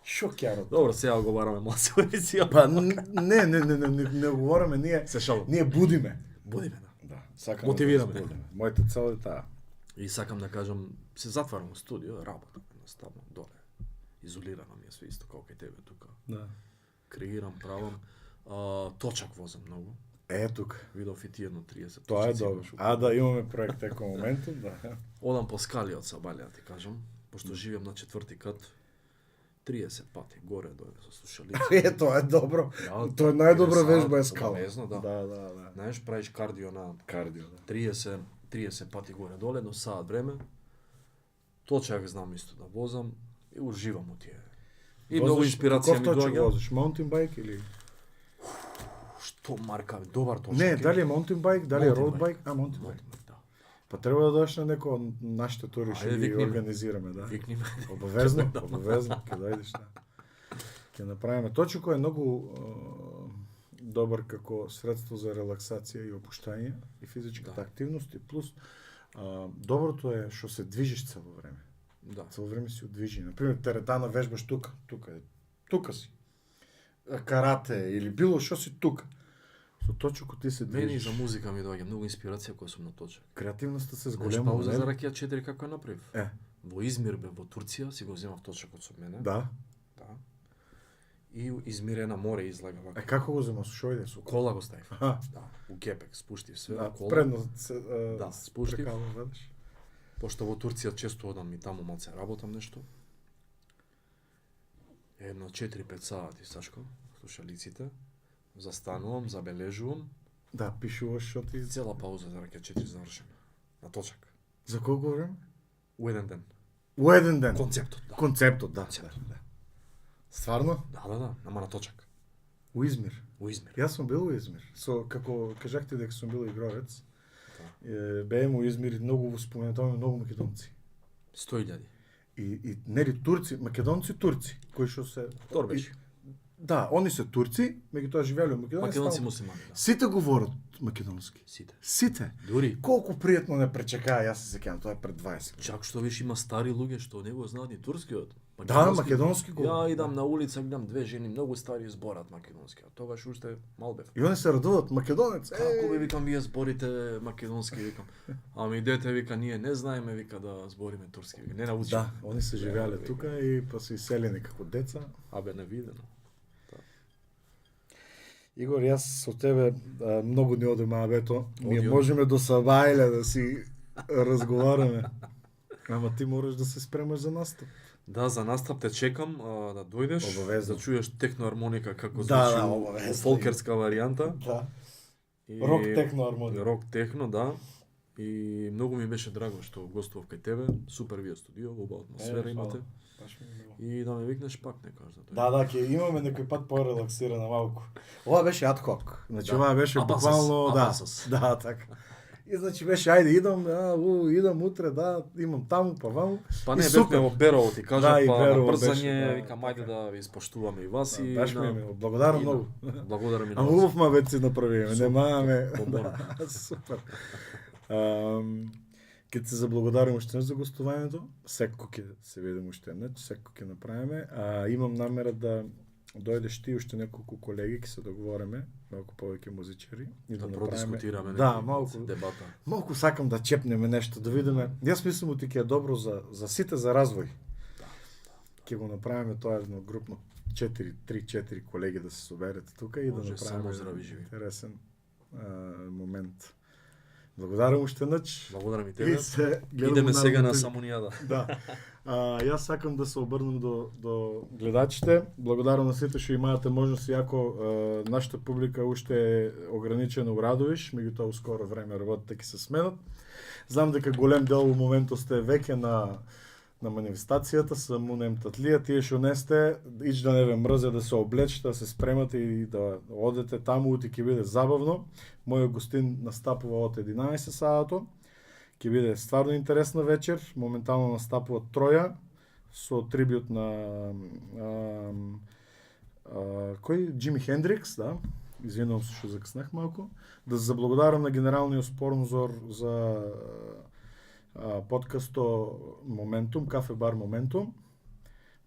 Шо ќаро? Добро, сега оговараме мала се емисија. Па не говориме, ние се шалам. ние будиме. Будиме, да. Да, сакаме Мотивираме. да се будиме. Мојата цел е таа. И сакам да кажам, се затварам у студио, работам едноставно доле. Изолирано ми е све исто како кај тебе тука. Да. Креирам, правам. Точак возам многу. Тука. Видов и ти едно 30. Тоа е точици добро. имаш у- Да, имаме проект еко моментум, да. Одам по скали од Сабалија, ти кажам, пошто живеам на 4-ти кат. 30 пати горе дојде со слушалици. Тоа е добро. Да, Тоа е најдобра 30 вежба е скала. обавезно, да. Да. Знаеш, правиш кардио на Кардио, да. 30 пати горе доле, но саат време. Точак знам исто да возам и уживам у тие. И многу инспирација ми Каков точак доаѓа. возиш? Маунтин байк или? Што марка, добар точак. Не, е. дали е маунтин байк, дали е Маунтин роуд байк. байк? Маунтин байк. Да. Па треба да дојдеш на неко од нашите тури што Ајде, ги викни ме. организираме, да. Викни ме. Обавезно, ќе дојдеш, да. Ќе направиме. Точако е многу добар како средство за релаксација и опуштање и физичката Да. активност и плюс доброто е што се движиш цело време. Да. Цело време си одвижи. Например, теретана вежбаш тука е тука си. Карате или било што си тука. Со точоко ти се Мене и движиш. за музика ми доаѓа многу инспирација кога сум на точак. Креативноста се Знаеш зголема. пауза нели? за ракија 4 како ја направив? Во Измир бе, во Турција, си го земав точакот со мене. Да. Да. И Измире на море излага вака. Како го зема? Со шо иде? Со Кола го ставив. Аха. Да, у кепек спуштив све, Да, кола. предно Да, спуштив. прекално ведеш. Пошто во Турција често одам и таму малце работам нешто. Едно 4-5 сати, Сашко, слушалиците. Застанувам, забележувам. Да, пишуваш што ти... Цела пауза за ракија 4 завршена. На точак. За колку време? У еден ден. У еден ден. Концептот, да. Концептот, да. Концептот. Да. Стварно? Да, ама на точак. У Измир. У Измир. Јас сум бил у Измир. Како кажахте дека сум бил игровец, Да. беем у Измир и многу споменатуваме многу македонци. 100.000. И нели турци, македонци турци, кои што се Торбеши. Да, они се турци, меѓутоа живееле во Македонија. Македонци ставо- муслимани, да. Сите говорат македонски. Сите. Сите. Дури. Колку пријатно не пречекаа, јас се сеќавам, тоа е пред 20. Чак што виш има стари луѓе што не го знаат ни турскиот. Да, македонски го. Ја идам на улица, гледам две жени многу стари зборат македонски, а тогаш уште мал бев. И они се радуват македонец. Како бе, викам, вие зборите македонски, викам. Ами дете, вика, ние не знаеме, вика, да збориме турски, вика, не научиме. Да, они се живеале тука и па се иселени како деца. Абе, невидено. Игор, јас со тебе многу не одиме абето. Ние Оди. можеме до Сабајле да си разговараме. Ама ти мораш да се спремаш за настап. Да, за настап те чекам да дојдеш, Обавезно. да чуеш техноармоника како Да, звучи да, у обавезно. фолкерска варијанта. Да. И... Рок техно армонија. Рок техно, да. И многу ми беше драго што гостував кај тебе. Супер вие студио, убава атмосфера имате. И да ме викнеш пак некојаш да дојдеш. Да, ќе имаме некој пат порелаксирана малку. Ова беше адхок. Значи Да. ова беше Абасос, буквално да. абасос. Да, така. И значи беше ајде идам, идам утре, да, имам таму, па ваму. Па И не, супер. бевме во Берово, ти кажа, Да, и па Берово на беше, брзање, да, викам, ајде така. да ви испоштуваме и вас и Баш ми на... е мило. Благодарам и на- многу. Благодарам и на Ама вас. убав мавет си направиме, Супер. немаме. Бомбон. Да, супер. Ке ти се заблагодарам уште за гостувањето. Секој ќе се видиме уште еднаш, секој ќе направиме. Имам намера да дојдеш ти и уште неколку колеги, ќе се договориме, малку повеќе музичари и Да направиме. продискутираме Да, некои малку. дебата. Малку сакам да чепнеме нешто, да видиме. Јас мислам дека ќе е добро за сите за развој. Ќе го направиме тоа едно групно 3-4 колеги да се соберете тука и Може, да само направиме здрави живи. интересен момент. Благодарам уште еднаш. Благодарам и И тебе. се гледаме Идеме сега на наредните- Самунијада. Да. Јас сакам да се обрнам до гледачите. Благодарам на сите што имаате можност, иако нашата публика уште е ограничена у Радовиш, меѓутоа ускоро време работите ќе се сменат. Знам дека голем дел во моментот сте веќе на манифестацијата со Мунем Татлија, тие што не сте, ич да не ве мрзе да се облечете, да се спремате и да одете таму, ути ќе биде забавно. Мојот гостин настапува од 11 саато. Ќе биде стварно интересна вечер. Моментално настапува Троја со трибют на кој? Джими Хендрикс, да. Извинувам се што закъснах малку. Да се заблагодарам на генералниот спонзор за подкасто Моментум, кафе бар Моментум.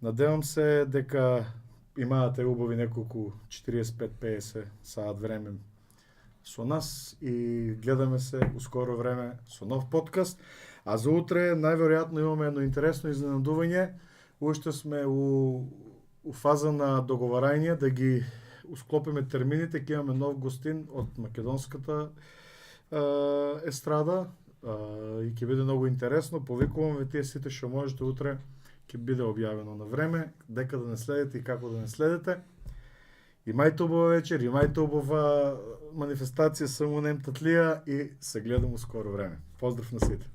Надевам се дека имаате убави неколку 45-50 саат време со нас и гледаме се ускоро време со нов подкаст. А за утре најверојатно имаме едно интересно изненадување. Уште сме у фаза на договарање да ги усклопиме термините, ќе имаме нов гостин од македонската естрада и ќе биде многу интересно. Повикувам ве тие сите што можете утре, ќе биде објавено на време, дека да не следите и како да не следите. Имајте убава вечер, имајте убава манифестација со Мунем Татлија и се гледам у скоро време. Поздрав на сите!